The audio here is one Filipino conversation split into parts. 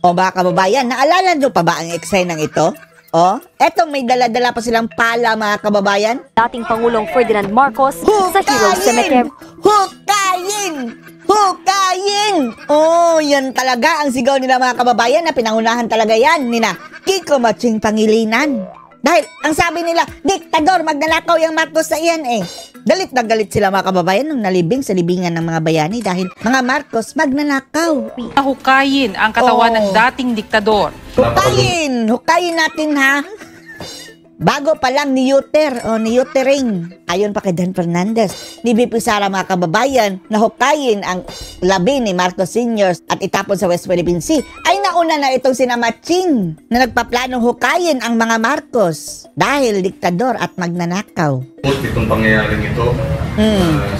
O mga kababayan, naalala nyo pa ba ang eksenang ito? O, etong may dala-dala pa silang pala mga kababayan. Dating Pangulong Ferdinand Marcos sa Heroes Cemetery. Hukayin! Hukayin! Oh, yan talaga ang sigaw nila mga kababayan na pinangunahan talaga yan nina Kiko Matching Pangilinan. Dahil ang sabi nila, diktador, magnanakaw yung Marcos sa iyan eh. Galit na galit sila mga kababayan nung nalibing sa libingan ng mga bayani dahil mga Marcos magnanakaw. Hukayin ang katawan ng dating diktador. Hukayin! Hukayin natin ha. Bago pa lang niyutering. Ayon pa kay Dan Fernandez, ni VP Sara mga kababayan, na hukayin ang labi ni Marcos Sr. at itapon sa West Philippine Sea, ay nauna na itong sina Matching na nagpaplanong hukayin ang mga Marcos dahil diktador at magnanakaw. Itong pangyayaring ito,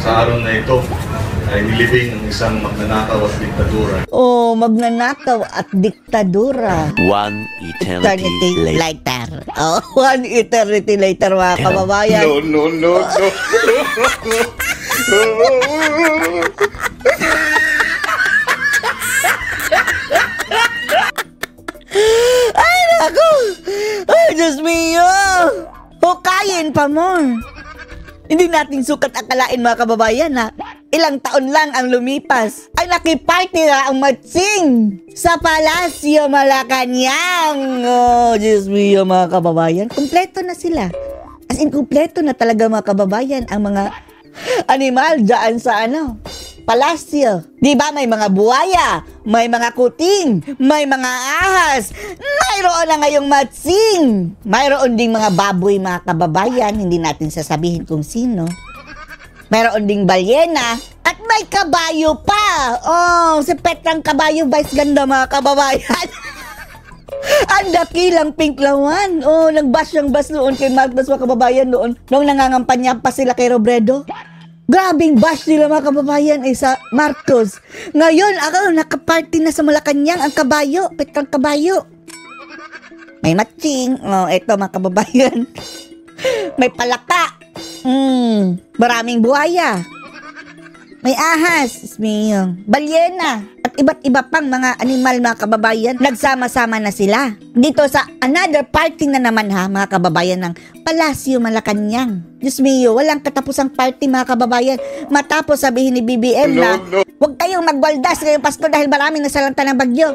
sa araw na ito, ay nilibing ang isang magnanakaw at diktadura. Oh, magnanakaw at diktadura. One eternity later. Oh, one eternity later mga kababayan. No. Ay, naku! Ay, Diyos mio! Hukayin pa mo. Hindi natin sukat akalain mga kababayan na ilang taon lang ang lumipas ay nakiparty na ang Matching sa Palasyo Malacanang. Oh, Diyos mio mga kababayan. Kompleto na sila. As in, kompleto na talaga mga kababayan ang mga animal dyan sa palasyo. Di ba may mga buwaya, may mga kuting, may mga ahas, mayroon na ngayong Matching. Mayroon ding mga baboy mga kababayan, hindi natin sasabihin kung sino. Mayroon ding balyena, at may kabayo pa. Oh, si Petrang Kabayo, vice ganda mga kababayan. Ang dakilang pinklawan. Oh, nag-bash noon kay Marcos mga kababayan noon. Nung nangangampanya pa sila kay Robredo. Grabing bash nila mga kababayan sa Marcos. Ngayon, nakaparty na sa Malacanang ang kabayo. Petrang Kabayo. May Matching. Oh, eto mga kababayan. May palaka. Maraming buhaya. May ahas, balyena, at iba't iba pang mga animal mga kababayan. Nagsama-sama na sila. Dito sa another party na naman mga kababayan ng Palasyo Malacanang. Diyos mio, walang katapusang party mga kababayan. Matapos sabihin ni BBM na huwag kayong magwaldas ngayong Pasko dahil maraming nasalanta ng bagyo.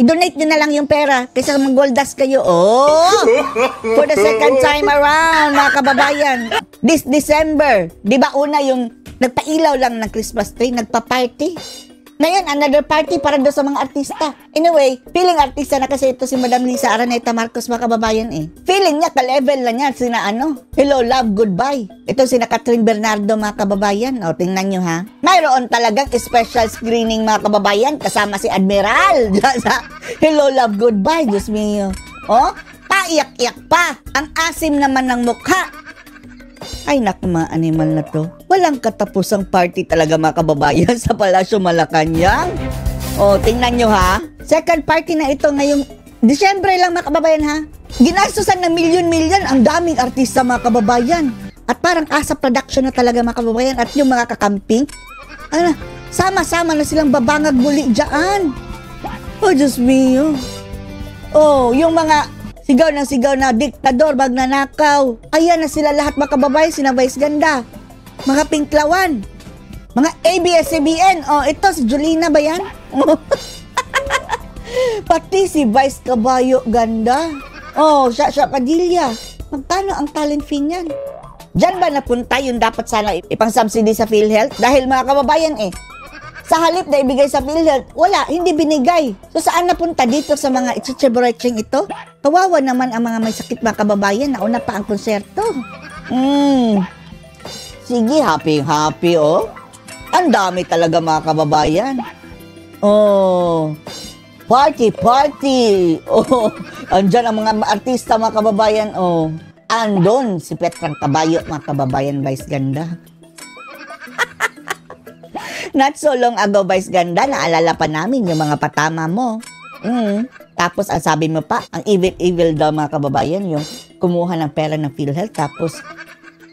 I-donate nyo na lang yung pera kaysa magwaldas kayo. Oh! For the second time around mga kababayan. This December, di ba una yung nagpailaw lang ng Christmas tree, nagpa-party. Ngayon, another party para doon sa mga artista. Anyway, feeling artista na kasi ito si Madam Lisa Araneta Marcos mga kababayan Feeling niya, ka-level na niya, sina Hello, Love, Goodbye. Ito sina Catherine Bernardo mga kababayan. O, tingnan nyo ha. Mayroon talagang special screening mga kababayan kasama si Admiral sa Hello, Love, Goodbye. Diyos mio. O, paiyak-iyak pa. Ang asim naman ng mukha. Ay naku mga animal na to. Walang katapusang party talaga mga kababayan sa Palasyo Malacanang. O, tingnan nyo ha. Second party na ito ngayong Disyembre lang mga kababayan ha. Ginastusan ng milyon-milyon ang daming artista mga kababayan. At parang asa production na talaga mga kababayan. At yung mga kakamping, sama-sama na silang babangag muli dyan. Oh, Diyos mio. Oh, yung mga sigaw na diktador, magnanakaw. Ayan na sila lahat mga kababayan, sina Vice Ganda. Mga pinklawan. Mga ABS-CBN. Oh, ito si Julina ba yan? Pati si Vice Caballo Ganda. Oh, Shasha Padilla. Magkano ang talent fee niyan? Diyan ba napunta yung dapat sana ipang-subsidy sa PhilHealth? Dahil mga kababayan sa halip na ibigay sa PhilHealth, wala, hindi binigay. So saan napunta dito sa mga itchichibroching ito? Kawawa naman ang mga may sakit mga kababayan, nauna pa ang konserto. Sige, happy oh. Ang dami talaga mga kababayan. Oh, party. Oh, andyan ang mga artista mga kababayan. Oh, andon si Petrang Kabayo mga kababayan, Vice Ganda. Not so long ago, Vice Ganda, naalala pa namin yung mga patama mo. Tapos, ang sabi mo pa, ang evil daw mga kababayan, yung kumuha ng pera ng PhilHealth. Tapos,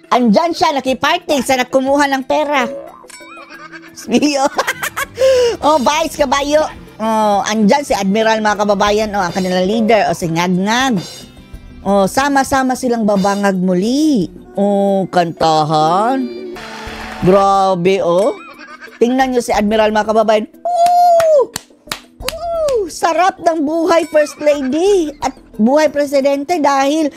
andyan siya, nakiparty sa nagkumuha ng pera. Smio. Oh, Vice Caballo. Oh, andyan si Admiral mga kababayan, ang kanilang leader, si Ngag-Ngag. Sama-sama silang babangag muli. Kantahan. Grabe, Tingnan nyo si Admiral mga kababayan. Sarap ng buhay First Lady at buhay Presidente dahil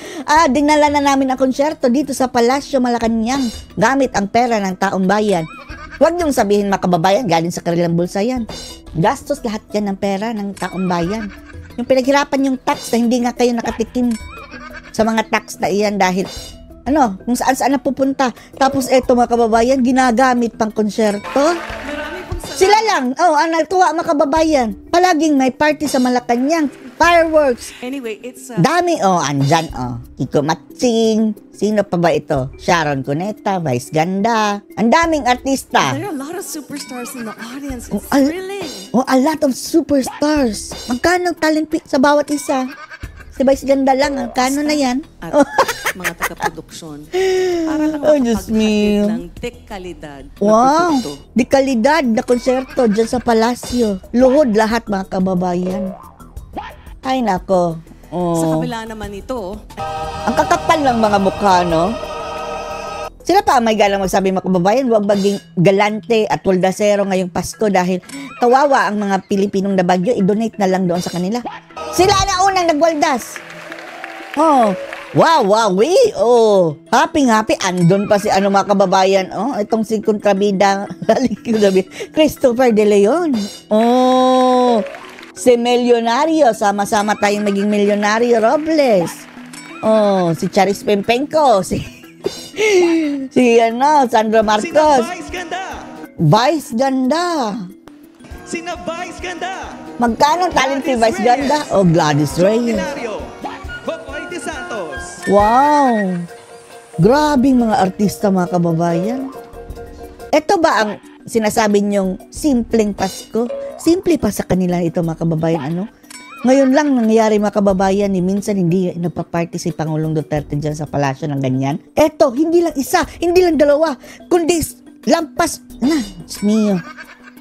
dinala na namin ang konsyerto dito sa Palasyo Malacanang gamit ang pera ng taong bayan. Huwag niyong sabihin mga kababayan, galing sa kanilang bulsa yan. Gastos lahat yan ng pera ng taong bayan. Yung pinaghirapan yung tax na hindi nga kayo nakatikim sa mga tax na iyan dahil kung saan-saan napupunta. Tapos eto mga kababayan, ginagamit pang konsyerto. Sila lang, ang natuwa mga kababayan. Palaging may party sa Malacanang. Fireworks. Anyway, it's dami, andyan, Kiko Matsing. Sino pa ba ito? Sharon Cuneta, Vice Ganda. Ang daming artista. there are a lot of superstars in the audience. It's thrilling. A lot of superstars. Magkano talent sa bawat isa? Si Vice Ganda lang, kano na yan? At mga taga-produksyon. Para lang Diyos makapaghatid mio. ng dekalidad na Wow! produkto. Di kalidad na konserto dyan sa Palasyo. Luhod lahat mga kababayan. Ay nako. Sa kabila naman ito, Ang kakapal ng mga mukha, no? Sila pa may galang magsabi mga kababayan, huwag maging galante at tuldasero ngayong Pasko dahil kawawa ang mga Pilipinong nabagyo, i-donate na lang doon sa kanila. Sila na unang nagwaldas. Wow, happy, andon pa si mga kababayan, itong si kontrabida, Christopher De Leon. Si Milyonaryo, sama-sama tayong maging Milyonaryo Robles. Si Charis Pempenko, si Sandra Marcos. Vice Ganda! Vice Ganda. Sina Vice Ganda! Magkano talent si Vice Ganda? Gladys Reyes. Bacoy de Santos. Wow! Grabing mga artista mga kababayan. Ito ba ang sinasabi niyong simpleng Pasko? Simple pa sa kanila ito mga kababayan, Ngayon lang nangyayari mga kababayan, minsan hindi nagpa-party si Pangulong Duterte dyan sa palasyo ng ganyan. Eto, hindi lang isa, hindi lang dalawa, kundi lampas na, mio.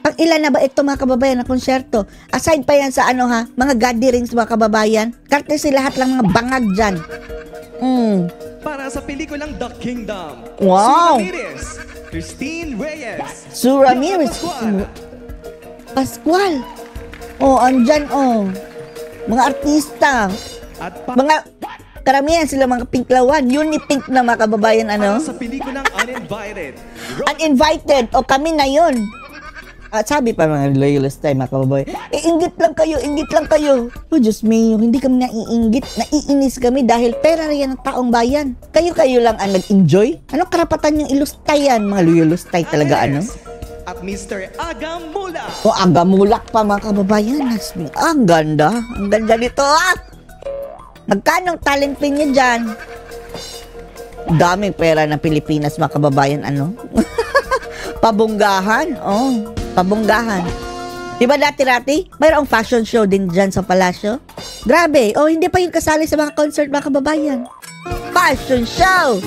Pang ilan na ba ito mga kababayan na konsyerto? Aside pa yan sa mga gatherings mga kababayan, karte si lahat lang mga bangag dyan. Para sa pelikulang The Kingdom. Wow! Sue Ramirez, Christine Reyes. Sue Ramirez. Pascual. Andyan, mga artista. At Mga karamihan sila mga pinklawan. Unipink na mga kababayan, para sa pelikulang Uninvited. Uninvited. Kami na yun. At sabi pa mga loyalist tayo mga kababayan, inggit lang kayo. Diyos mio, hindi kami naiinggit. Naiinis kami dahil pera na yan ng taong bayan. Kayo lang ang nag-enjoy. Anong karapatan yung ilustay yan? Mga loyalistay talaga, At Mr. Agamula. Agamulak pa mga kababayan. Ang ganda. Ang ganda nito, Magkano talent pin niya dyan? Daming pera ng Pilipinas mga kababayan, Pabunggahan. Pabunggahan. Diba dati-rati? Mayroong fashion show din dyan sa Palasyo. Grabe. Hindi pa yung kasali sa mga concert mga kababayan. Fashion show.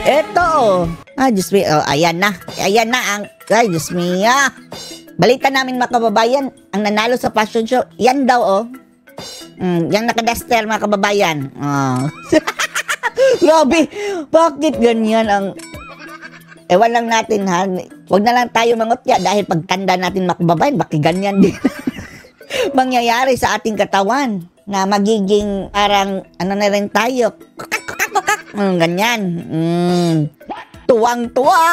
Eto, Diyos me, ayan na ang, Diyos me, balita namin mga kababayan, ang nanalo sa fashion show, yan daw, yung nakadaster mga kababayan. Grabe, bakit ganyan ang, ewan lang natin wag na lang tayo mangutya dahil pagtanda natin mga kababayan, bakit ganyan din mangyayari sa ating katawan na magiging parang, na rin tayo, ganyan. Tuwang-tuwa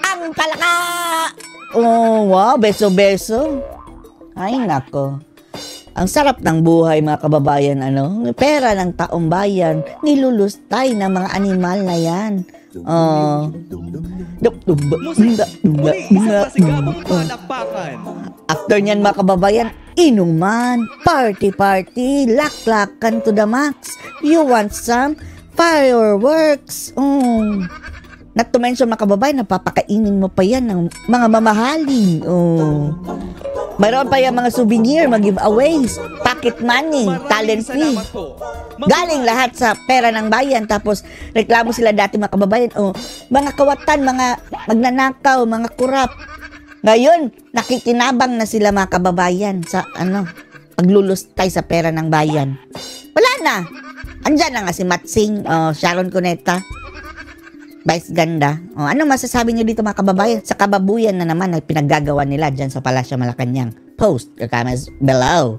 ang palaka. Wow, beso-beso. Ay, nako. Ang sarap ng buhay, mga kababayan, pera ng taong bayan, nilulustay ng mga animal na yan. Isa pasigabong palakpakan. After nyan, mga kababayan, inuman, party, laklakan to the max. You want some? Fireworks. Not to mention mga kababayan, napapakainin mo pa yan ng mga mamahaling. Mayroon pa yung mga souvenir, mga giveaways, pocket money, talent fee. Galing lahat sa pera ng bayan. Tapos reklamo sila dati mga kababayan, mga kawatan, mga magnanakaw, mga kurap. Ngayon, nakikinabang na sila mga kababayan sa paglulustay sa pera ng bayan. Wala na. Andyan na nga si Matsing, Sharon Cuneta, Vice Ganda. Ano masasabi niyo dito mga kababayan? Sa kababuyan na naman ay pinaggagawa nila dyan sa Palasyo Malacanang. Post your comments below.